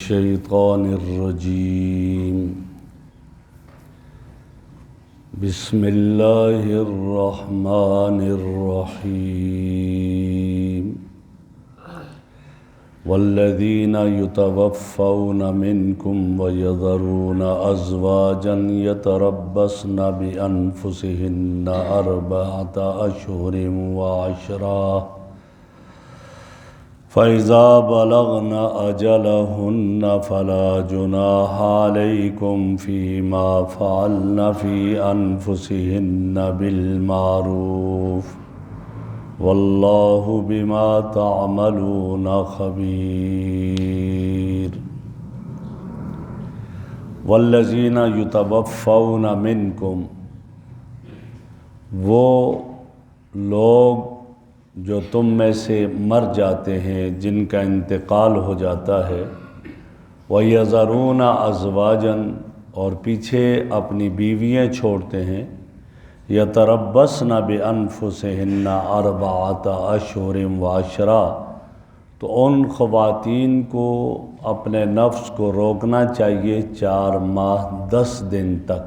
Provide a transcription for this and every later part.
الشیطان الرجیم بسم اللہ الرحمن الرحیم والذین یتوفون منکم ویذرون ازواجا یتربصن بانفسہن اربعۃ اشہر وعشرا فَإِذَا بَلَغْنَ أَجَلَهُنَّ فَلَا جُنَاحَ عَلَيْكُمْ فِيمَا فَعَلْنَ فِي أَنفُسِهِنَّ بِالْمَعْرُوفِ وَاللَّهُ بِمَا تَعْمَلُونَ خَبِيرٌ وَالَّذِينَ يُتَوَفَّوْنَ مِنْكُمْ وہ لوگ جو تم میں سے مر جاتے ہیں، جن کا انتقال ہو جاتا ہے، وَيَذَرُونَ أَزْوَاجًا اور پیچھے اپنی بیویاں چھوڑتے ہیں، يَتَرَبَّصْنَ بِأَنفُسِهِنَّ أَرْبَعَةَ أَشْهُرٍ وَعَشْرًا تو ان خواتین کو اپنے نفس کو روکنا چاہیے 4 ماہ 10 دن تک۔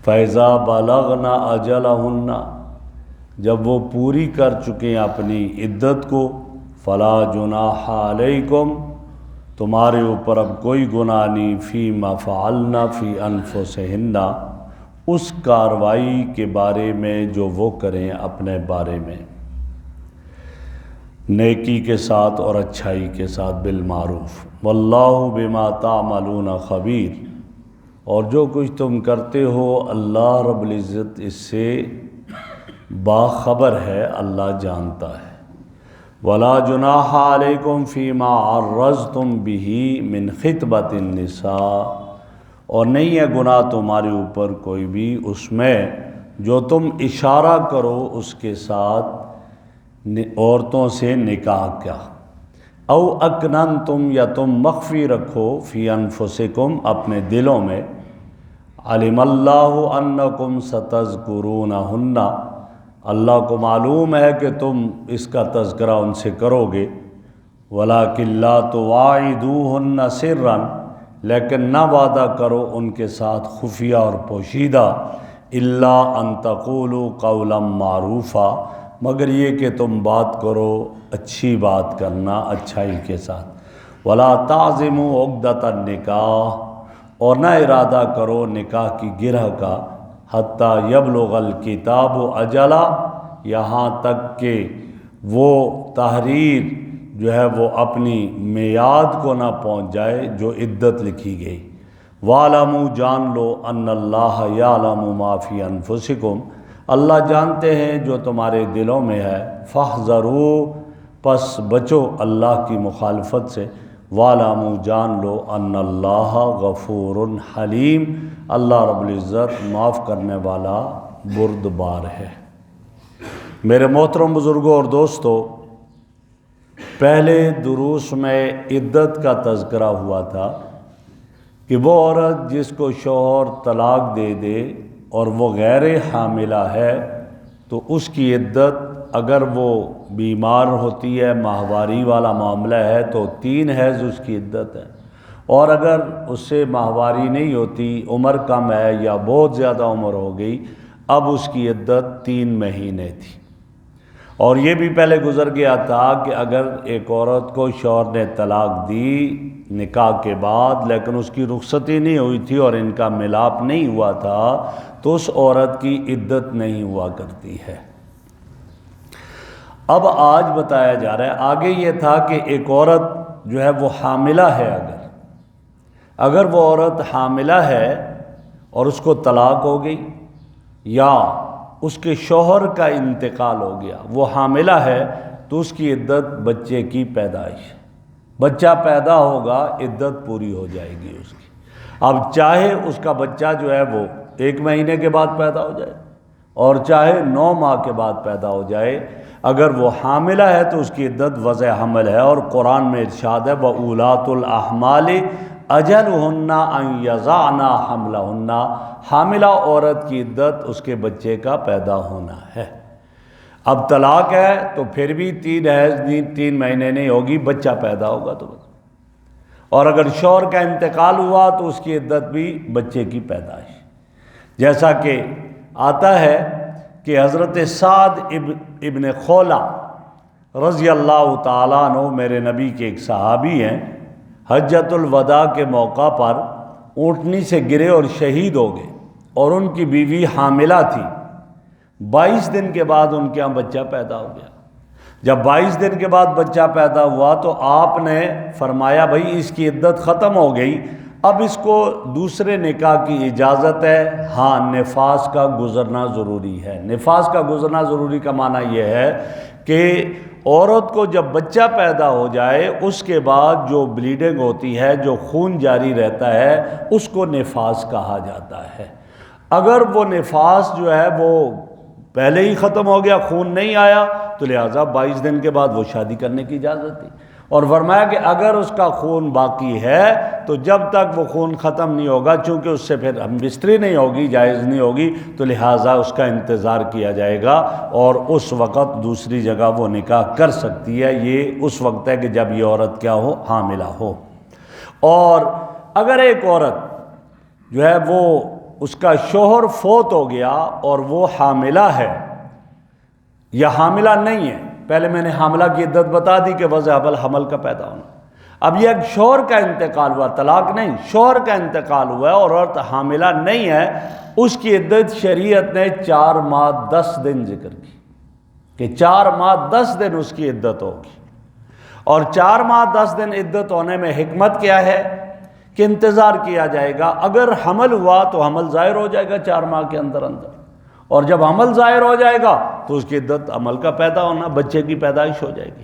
فَإِذَا بَلَغْنَ أَجَلَهُنَّ جب وہ پوری کر چکیں اپنی عدت کو، فلا جناح علیکم تمہارے اوپر اب کوئی گناہ نہیں، فیما فعلنا فی انفسہن اس کاروائی کے بارے میں جو وہ کریں اپنے بارے میں، نیکی کے ساتھ اور اچھائی کے ساتھ، بالمعروف۔ واللہ بما تعملون خبیر اور جو کچھ تم کرتے ہو اللہ رب العزت اس سے باخبر ہے، اللہ جانتا ہے۔ وَلَا جُنَاحَ عَلَيْكُمْ فِيمَا عَرَّضْتُمْ بِهِ مِنْ خِطْبَةِ النِّسَاءِ اور نہیں ہے گناہ تمہارے اوپر کوئی بھی اس میں جو تم اشارہ کرو اس کے ساتھ عورتوں سے نکاح کا، او اکننتم یا تم مخفی رکھو، فی انفسکم اپنے دلوں میں، علم اللہ انکم ستذکرونہن اللہ کو معلوم ہے کہ تم اس کا تذکرہ ان سے کرو گے، وَلَٰكِن لَا تُوَاعِدُوهُنَّ سِرًّا لیکن نہ وعدہ کرو ان کے ساتھ خفیہ اور پوشیدہ، إِلَّا أَن تَقُولُوا قَوْلًا مَّعْرُوفًا مگر یہ کہ تم بات کرو اچھی بات کرنا اچھائی کے ساتھ، وَلَا تَعْزِمُوا عُقْدَةَ النِّكَاحِ اور نہ ارادہ کرو نکاح کی گرہ کا، حتیٰ یبلغ الکتاب اجلا یہاں تک کہ وہ تحریر جو ہے وہ اپنی میعاد کو نہ پہنچ جائے جو عدت لکھی گئی۔ وَاعْلَمُوا جان لو ان اللہ یعلم ما فی انفسکم اللہ جانتے ہیں جو تمہارے دلوں میں ہے، فاحذروا پس بچو اللہ کی مخالفت سے، وَاعْلَمُوا جان لو ان اللہ غفور حلیم اللہ رب العزت معاف کرنے والا بردبار ہے۔ میرے محترم بزرگوں اور دوستو، پہلے دروس میں عدت کا تذکرہ ہوا تھا کہ وہ عورت جس کو شوہر طلاق دے دے اور وہ غیر حاملہ ہے تو اس کی عدت اگر وہ بیمار ہوتی ہے، ماہواری والا معاملہ ہے تو 3 حیض اس کی عدت ہے، اور اگر اس سے ماہواری نہیں ہوتی، عمر کم ہے یا بہت زیادہ عمر ہو گئی، اب اس کی عدت 3 مہینے تھی۔ اور یہ بھی پہلے گزر گیا تھا کہ اگر ایک عورت کو شوہر نے طلاق دی نکاح کے بعد لیکن اس کی رخصتی نہیں ہوئی تھی اور ان کا ملاپ نہیں ہوا تھا تو اس عورت کی عدت نہیں ہوا کرتی ہے۔ اب آج بتایا جا رہا ہے، آگے یہ تھا کہ ایک عورت جو ہے وہ حاملہ ہے، اگر وہ عورت حاملہ ہے اور اس کو طلاق ہو گئی یا اس کے شوہر کا انتقال ہو گیا، وہ حاملہ ہے تو اس کی عدت بچے کی پیدائش، بچہ پیدا ہوگا عدت پوری ہو جائے گی اس کی۔ اب چاہے اس کا بچہ جو ہے وہ 1 مہینے کے بعد پیدا ہو جائے اور چاہے 9 ماہ کے بعد پیدا ہو جائے، اگر وہ حاملہ ہے تو اس کی عدت وضع حمل ہے، اور قرآن میں ارشاد ہے وَأُولَاتُ الْأَحْمَالِ أَجَلُهُنَّ أَن يَضَعْنَ حَمْلَهُنَّ حاملہ عورت کی عدت اس کے بچے کا پیدا ہونا ہے۔ اب طلاق ہے تو پھر بھی 3 مہینے نہیں ہوگی، بچہ پیدا ہوگا تو اور اگر شوہر کا انتقال ہوا تو اس کی عدت بھی بچے کی پیدائش، جیسا کہ آتا ہے کہ حضرت سعد ابن خولہ رضی اللہ تعالیٰ عنہ میرے نبی کے ایک صحابی ہیں، حجۃ الوداع کے موقع پر اونٹنی سے گرے اور شہید ہو گئے، اور ان کی بیوی حاملہ تھی۔ 22 دن کے بعد ان کے یہاں بچہ پیدا ہو گیا۔ جب 22 دن کے بعد بچہ پیدا ہوا تو آپ نے فرمایا بھائی اس کی عدت ختم ہو گئی، اب اس کو دوسرے نکاح کی اجازت ہے، ہاں نفاس کا گزرنا ضروری ہے۔ نفاس کا گزرنا ضروری کا معنی یہ ہے کہ عورت کو جب بچہ پیدا ہو جائے اس کے بعد جو بلیڈنگ ہوتی ہے، جو خون جاری رہتا ہے، اس کو نفاس کہا جاتا ہے۔ اگر وہ نفاس جو ہے وہ پہلے ہی ختم ہو گیا، خون نہیں آیا، تو لہٰذا 22 دن کے بعد وہ شادی کرنے کی اجازت تھی۔ اور فرمایا کہ اگر اس کا خون باقی ہے تو جب تک وہ خون ختم نہیں ہوگا، چونکہ اس سے پھر ہم بستری نہیں ہوگی، جائز نہیں ہوگی، تو لہٰذا اس کا انتظار کیا جائے گا، اور اس وقت دوسری جگہ وہ نکاح کر سکتی ہے۔ یہ اس وقت ہے کہ جب یہ عورت کیا ہو، حاملہ ہو۔ اور اگر ایک عورت جو ہے وہ اس کا شوہر فوت ہو گیا اور وہ حاملہ ہے یا حاملہ نہیں ہے، پہلے میں نے حاملہ کی عدت بتا دی کہ وضع حمل کا پیدا ہونا، اب یہ ایک شوہر کا انتقال ہوا، طلاق نہیں، شوہر کا انتقال ہوا ہے اور عورت حاملہ نہیں ہے، اس کی عدت شریعت نے 4 ماہ 10 دن ذکر کی کہ 4 ماہ 10 دن اس کی عدت ہوگی۔ اور 4 ماہ 10 دن عدت ہونے میں حکمت کیا ہے کہ انتظار کیا جائے گا، اگر حمل ہوا تو حمل ظاہر ہو جائے گا 4 ماہ کے اندر، اور جب حمل ظاہر ہو جائے گا تو اس کی عدت عمل کا پیدا ہونا، بچے کی پیدائش ہو جائے گی۔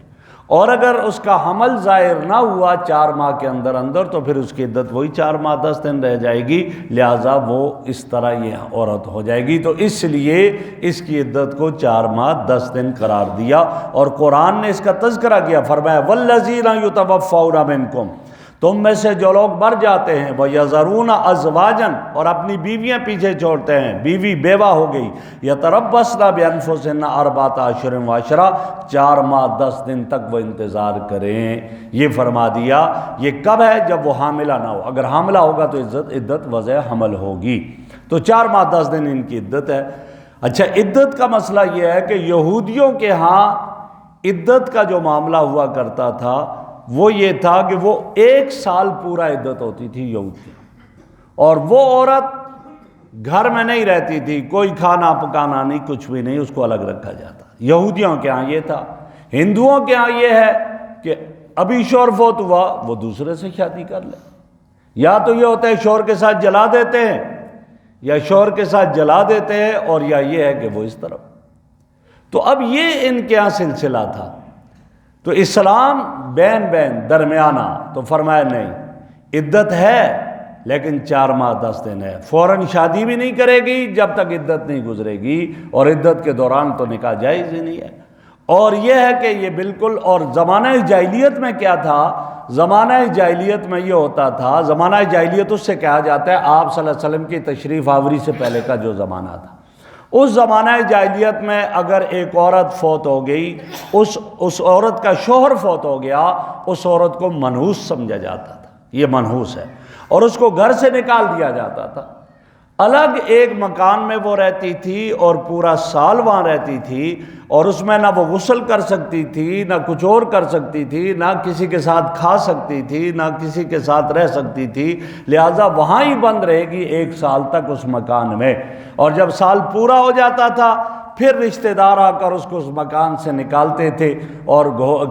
اور اگر اس کا حمل ظاہر نہ ہوا 4 ماہ کے اندر تو پھر اس کی عدت وہی 4 ماہ 10 دن رہ جائے گی، لہٰذا وہ اس طرح یہ عورت ہو جائے گی۔ تو اس لیے اس کی عدت کو 4 ماہ 10 دن قرار دیا، اور قرآن نے اس کا تذکرہ کیا، فرمایا وَالَّذِينَ يُتَوَفَّوْنَ مِنْكُمْ، تم میں سے جو لوگ مر جاتے ہیں، وَيَذَرُونَ أَزْوَاجًا، اور اپنی بیویاں پیچھے چھوڑتے ہیں، بیوی بیوہ ہو گئی، يَتَرَبَّصْنَ بِأَنفُسِهِنَّ 4 أَشْهُرٍ وَعَشْرًا، 4 ماہ 10 دن تک وہ انتظار کریں۔ یہ فرما دیا، یہ کب ہے؟ جب وہ حاملہ نہ ہو، اگر حاملہ ہوگا تو عدت وضع حمل ہوگی، تو 4 ماہ 10 دن ان کی عدت ہے۔ اچھا، عدت کا مسئلہ یہ ہے کہ یہودیوں کے ہاں عدت کا جو معاملہ ہوا کرتا تھا وہ یہ تھا کہ وہ 1 سال پورا عدت ہوتی تھی یہود کی، اور وہ عورت گھر میں نہیں رہتی تھی، کوئی کھانا پکانا نہیں، کچھ بھی نہیں، اس کو الگ رکھا جاتا۔ یہودیوں کے ہاں یہ تھا۔ ہندوؤں کے ہاں یہ ہے کہ ابھی شوہر فوت ہوا وہ دوسرے سے شادی کر لے، یا تو یہ ہوتا ہے شوہر کے ساتھ جلا دیتے ہیں، یا شوہر کے ساتھ جلا دیتے ہیں، اور یا یہ ہے کہ وہ اس طرف۔ تو اب یہ ان کے ہاں سلسلہ تھا۔ تو اسلام بین درمیانہ، تو فرمایا نہیں، عدت ہے لیکن 4 ماہ 10 دن ہے، فوراً شادی بھی نہیں کرے گی جب تک عدت نہیں گزرے گی، اور عدت کے دوران تو نکاح جائز ہی نہیں ہے۔ اور یہ ہے کہ یہ بالکل، اور زمانہ جاہلیت میں کیا تھا؟ زمانہ جاہلیت میں یہ ہوتا تھا، زمانہ جاہلیت اس سے کہا جاتا ہے آپ صلی اللہ علیہ وسلم کی تشریف آوری سے پہلے کا جو زمانہ تھا۔ اس زمانہ جاہلیت میں اگر ایک عورت فوت ہو گئی، اس عورت کا شوہر فوت ہو گیا، اس عورت کو منحوس سمجھا جاتا تھا، یہ منحوس ہے، اور اس کو گھر سے نکال دیا جاتا تھا۔ الگ ایک مکان میں وہ رہتی تھی اور پورا سال وہاں رہتی تھی، اور اس میں نہ وہ غسل کر سکتی تھی، نہ کچھ اور کر سکتی تھی، نہ کسی کے ساتھ کھا سکتی تھی، نہ کسی کے ساتھ رہ سکتی تھی، لہٰذا وہاں ہی بند رہے گی 1 سال تک اس مکان میں۔ اور جب سال پورا ہو جاتا تھا پھر رشتہ دار آ کر اس کو اس مکان سے نکالتے تھے، اور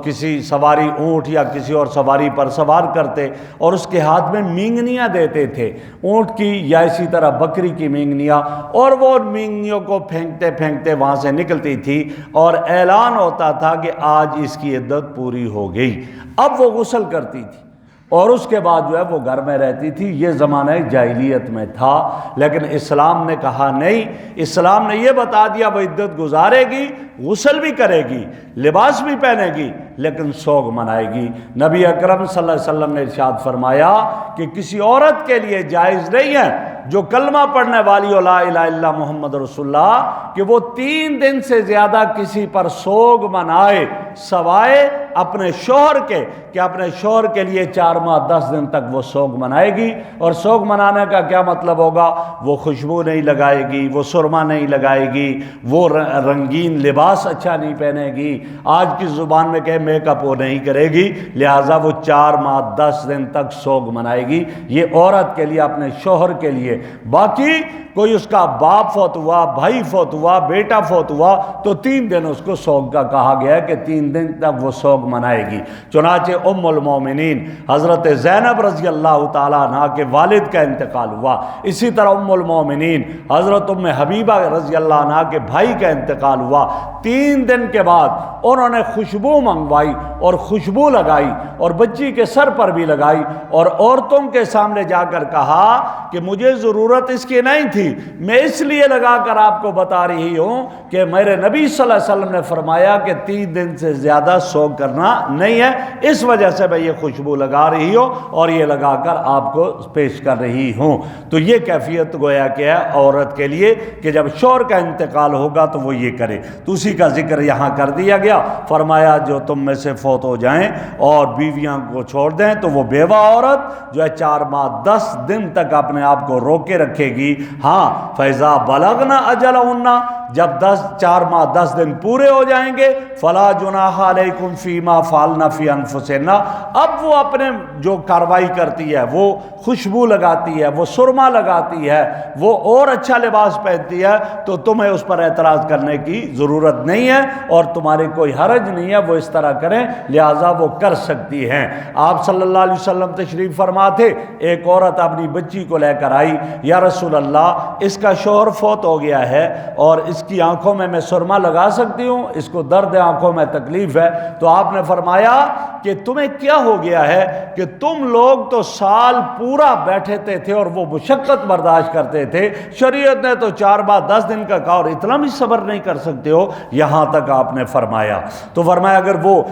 کسی سواری اونٹ یا کسی اور سواری پر سوار کرتے، اور اس کے ہاتھ میں مینگنیاں دیتے تھے، اونٹ کی یا اسی طرح بکری کی مینگنیاں، اور وہ ان مینگنیوں کو پھینکتے پھینکتے وہاں سے نکلتی تھی، اور اعلان ہوتا تھا کہ آج اس کی عدت پوری ہو گئی۔ اب وہ غسل کرتی تھی، اور اس کے بعد جو ہے وہ گھر میں رہتی تھی۔ یہ زمانہ جاہلیت میں تھا، لیکن اسلام نے کہا نہیں، اسلام نے یہ بتا دیا وہ عدت گزارے گی، غسل بھی کرے گی، لباس بھی پہنے گی، لیکن سوگ منائے گی۔ نبی اکرم صلی اللہ علیہ وسلم نے ارشاد فرمایا کہ کسی عورت کے لیے جائز نہیں ہے جو کلمہ پڑھنے والی ہو لا الہ الا محمد رسول اللہ، کہ وہ 3 دن سے زیادہ کسی پر سوگ منائے سوائے اپنے شوہر کے کہ اپنے شوہر کے لیے 4 ماہ 10 دن تک وہ سوگ منائے گی. اور سوگ منانے کا کیا مطلب ہوگا؟ وہ خوشبو نہیں لگائے گی، وہ سرما نہیں لگائے گی، وہ رنگین لباس اچھا نہیں پہنے گی، آج کی زبان میں کہ میک اپ وہ نہیں کرے گی. لہٰذا وہ 4 ماہ 10 دن تک سوگ منائے گی. یہ عورت کے لیے، اپنے شوہر کے لیے. باقی کوئی اس کا باپ فوت ہوا، بھائی فوت ہوا، بیٹا فوت ہوا تو 3 دن اس کو سوگ کا کہا گیا ہے کہ 3 دن تک وہ سوگ منائے گی. چنانچہ ام المومنین حضرت زینب رضی اللہ تعالیٰ عنہ کے والد کا انتقال ہوا. اسی طرح ام المومنین حضرت ام حبیبہ رضی اللہ عنہ کے بھائی کا انتقال ہوا. 3 دن کے بعد انہوں نے خوشبو منگوائی اور خوشبو لگائی اور بچی کے سر پر بھی لگائی اور عورتوں کے سامنے جا کر کہا کہ مجھے ضرورت اس کی نہیں تھی، میں اس لیے لگا کر آپ کو بتا رہی ہوں کہ میرے نبی صلی اللہ علیہ وسلم نے فرمایا کہ 3 دن سے زیادہ سوگ کرنا نہیں ہے، اس وجہ سے میں یہ خوشبو لگا رہی ہوں اور یہ لگا کر آپ کو پیش کر رہی ہوں. تو یہ کیفیت گویا کہ ہے عورت کے لیے کہ جب شوہر کا انتقال ہوگا تو وہ یہ کرے. تو اسی کا ذکر یہاں کر دیا گیا. فرمایا جو تم میں سے فوت ہو جائیں اور بیویاں کو چھوڑ دیں تو وہ بیوہ عورت جو ہے 4 ماہ 10 دن تک اپنے آپ کو روکے رکھے گی. ہاں فیضا بلغنا اجلہن، جب 4 ماہ 10 دن پورے ہو جائیں گے فلا جناح علیکم فیما فعلن فی انفسہن، اب وہ اپنے جو کاروائی کرتی ہے، وہ خوشبو لگاتی ہے، وہ سرما لگاتی ہے، وہ اور اچھا لباس پہنتی ہے تو تمہیں اس پر اعتراض کرنے کی ضرورت نہیں ہے اور تمہارے کوئی حرج نہیں ہے، وہ اس طرح کریں، لہٰذا وہ کر سکتی ہیں. آپ صلی اللہ علیہ وسلم تشریف فرما تھے. ایک عورت اپنی بچی کو لے کر آئی، یا رسول اللہ اس کا شوہر فوت ہو گیا ہے اور اس کی آنکھوں میں سرما لگا سکتی ہوں، اس کو درد آنکھوں میں تکلیف ہے. تو آپ نے فرمایا کہ تمہیں کیا ہو گیا ہے کہ تم لوگ تو سال پورا بیٹھتے تھے اور وہ مشقت برداشت کرتے تھے، شریعت نے تو 4 ماہ 10 دن کا کہا اور اتنا بھی صبر نہیں کر سکتے ہو، یہاں تک آپ نے فرمایا. تو فرمایا اگر وہ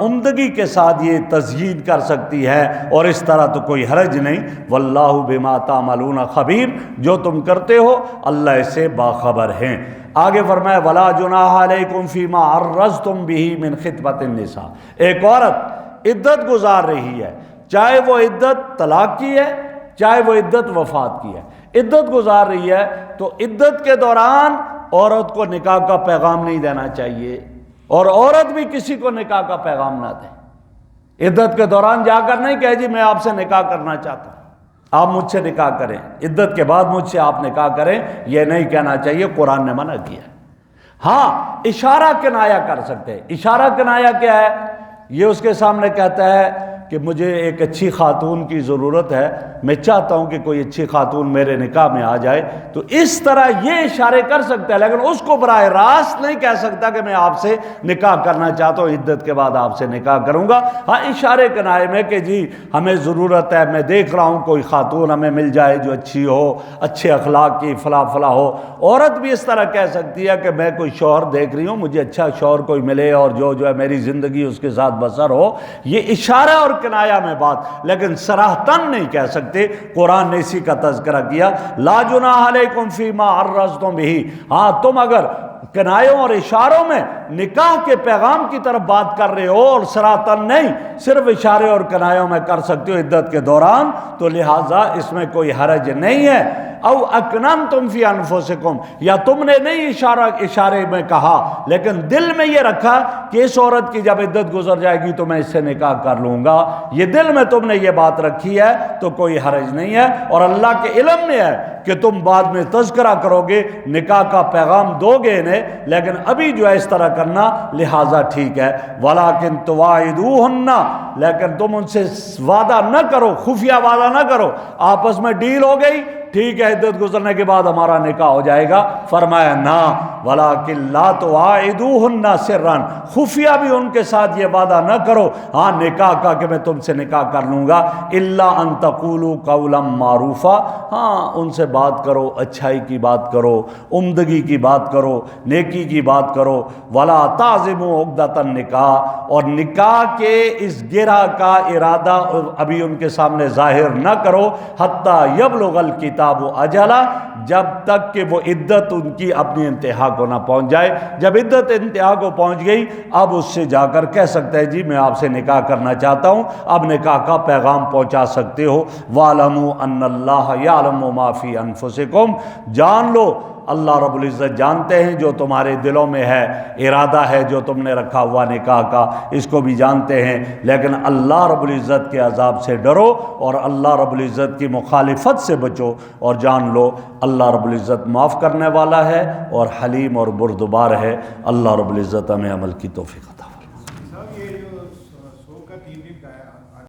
عمدگی کے ساتھ یہ تزیین کر سکتی ہے اور اس طرح تو کوئی حرج نہیں. واللہ بما تعملون خبیر، جو تم کرتے ہو اللہ سے باخبر ہیں. آگے فرمایا ولا جناح علیکم فیما عرضتم بہ من خطبۃ النساء. ایک عورت عدت گزار رہی ہے، چاہے وہ عدت طلاق کی ہے چاہے وہ عدت وفات کی ہے، عدت گزار رہی ہے تو عدت کے دوران عورت کو نکاح کا پیغام نہیں دینا چاہیے اور عورت بھی کسی کو نکاح کا پیغام نہ دے. عدت کے دوران جا کر نہیں کہے جی میں آپ سے نکاح کرنا چاہتا ہوں، آپ مجھ سے نکاح کریں، عدت کے بعد مجھ سے آپ نکاح کریں، یہ نہیں کہنا چاہیے، قرآن نے منع کیا. ہاں اشارہ کنایا کر سکتے ہیں. اشارہ کنایا کیا ہے؟ یہ اس کے سامنے کہتا ہے کہ مجھے ایک اچھی خاتون کی ضرورت ہے، میں چاہتا ہوں کہ کوئی اچھی خاتون میرے نکاح میں آ جائے، تو اس طرح یہ اشارے کر سکتا ہے، لیکن اس کو براہ راست نہیں کہہ سکتا کہ میں آپ سے نکاح کرنا چاہتا ہوں، عدت کے بعد آپ سے نکاح کروں گا. ہاں اشارے کنائے میں کہ جی ہمیں ضرورت ہے، میں دیکھ رہا ہوں کوئی خاتون ہمیں مل جائے جو اچھی ہو، اچھے اخلاق کی، فلاں فلاں ہو. عورت بھی اس طرح کہہ سکتی ہے کہ میں کوئی شوہر دیکھ رہی ہوں، مجھے اچھا شوہر کوئی ملے اور جو ہے میری زندگی اس کے ساتھ بسر ہو. یہ اشارہ اور کنایا میں بات، لیکن صراحتاً نہیں کہہ سکتے. قرآن نے اسی کا تذکرہ کیا لا جناح علیکم فیما عرضتم بہ. ہاں تم اگر کنایوں اور اشاروں میں نکاح کے پیغام کی طرف بات کر رہے ہو اور صراحتاً نہیں، صرف اشارے اور کنایوں میں کر سکتے ہو عدت کے دوران، تو لہٰذا اس میں کوئی حرج نہیں ہے. او اکننتم فی انفسکم، یا تم نے نہیں اشارے میں کہا لیکن دل میں یہ رکھا کہ اس عورت کی جب عدت گزر جائے گی تو میں اس سے نکاح کر لوں گا، یہ دل میں تم نے یہ بات رکھی ہے تو کوئی حرج نہیں ہے. اور اللہ کے علم میں ہے کہ تم بعد میں تذکرہ کرو گے، نکاح کا پیغام دو گے انہیں، لیکن ابھی جو ہے اس طرح کرنا لہٰذا ٹھیک ہے. وَلَٰكِن تُوَاعِدُوهُنَّ، لیکن تم ان سے وعدہ نہ کرو، خفیہ وعدہ نہ کرو. آپس میں ڈیل ہو گئی، ٹھیک ہے عدت گزرنے کے بعد ہمارا نکاح ہو جائے گا. فرمایا نہ، وَلَٰكِن لَا تُوَاعِدُوهُنَّ سِرًّا، خفیہ بھی ان کے ساتھ یہ وعدہ نہ کرو ہاں نکاح کا کہ میں تم سے نکاح کر لوں گا. إِلَّا أَن تَقُولُوا قَوْلًا مَّعْرُوفًا، ہاں ان سے بات کرو، اچھائی کی بات کرو، عمدگی کی بات کرو، نیکی کی بات کرو. وَلَا تَعْزِمُوا عُقْدَةَ النِّکَاحِ، اور نکاح کے اس گرہ کا ارادہ ابھی ان کے سامنے ظاہر نہ کرو. حتیٰ یبلغ الکتاب، الکتاب اجلا، جب تک کہ وہ عدت ان کی اپنی انتہا کو نہ پہنچ جائے۔ جب عدت انتہا کو پہنچ گئی اب اس سے جا کر کہہ سکتا ہے جی میں آپ سے نکاح کرنا چاہتا ہوں، اب نکاح کا پیغام پہنچا سکتے ہو۔ وَاعْلَمُوا أَنَّ اللَّهَ يَعْلَمُ مَا فِي أَنفُسِكُمْ، جان لو اللہ رب العزت جانتے ہیں جو تمہارے دلوں میں ہے، ارادہ ہے جو تم نے رکھا ہوا نکاح کا، اس کو بھی جانتے ہیں، لیکن اللہ رب العزت کے عذاب سے ڈرو اور اللہ رب العزت کی مخالفت سے بچو، اور جان لو اللہ رب العزت معاف کرنے والا ہے اور حلیم اور بردبار ہے۔ اللہ رب العزت ہمیں عمل کی توفیق عطا فرمائے۔